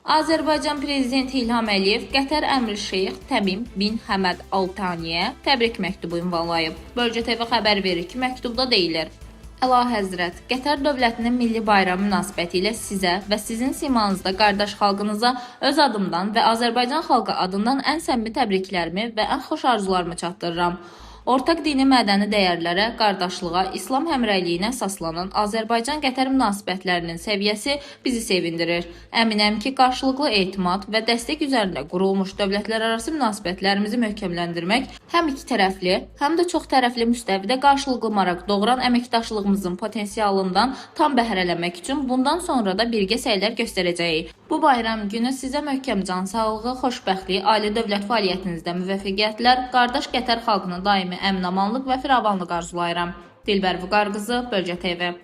Azərbaycan Prezidenti İlham Əliyev Qətər Əmir Şeyx Təmim bin Həməd Al Thaniyə təbrik məktubu ünvanlayıb. Bölgə TV xəbər verir ki, məktubda deyilir: Əlahəzrət, Qətər dövlətinin milli bayramı münasibətilə sizə və sizin simanızda qardaş xalqınıza öz adımdan və Azərbaycan xalqı adından ən səmimi təbriklərimi və ən xoş arzularımı çatdırıram. Ortaq dini mədəni dəyərlərə, qardaşlığa, İslam həmrəyliyinə əsaslanan Azərbaycan-Qətər münasibətlərinin səviyyəsi bizi sevindirir. Əminəm ki, qarşılıqlı etimad və dəstək üzərində qurulmuş dövlətlərarası münasibətlərimizi möhkəmləndirmək həm iki tərəfli, həm də çox tərəfli müstəvidə qarşılıqlı maraq doğuran əməkdaşlığımızın potensialından tam bəhrələnmək üçün bundan sonra da birgə səylər göstərəcəyik. Bu bayram günü sizə möhkəm can sağlığı, xoşbəxtlik, ali dövlət fəaliyyətinizdə müvəffəqiyyətlər, qardaş Qətər xalqının daimi əmin-amanlıq və firavanlıq arzulayıram. Dilbər Vüqar qızı, Bölgə TV.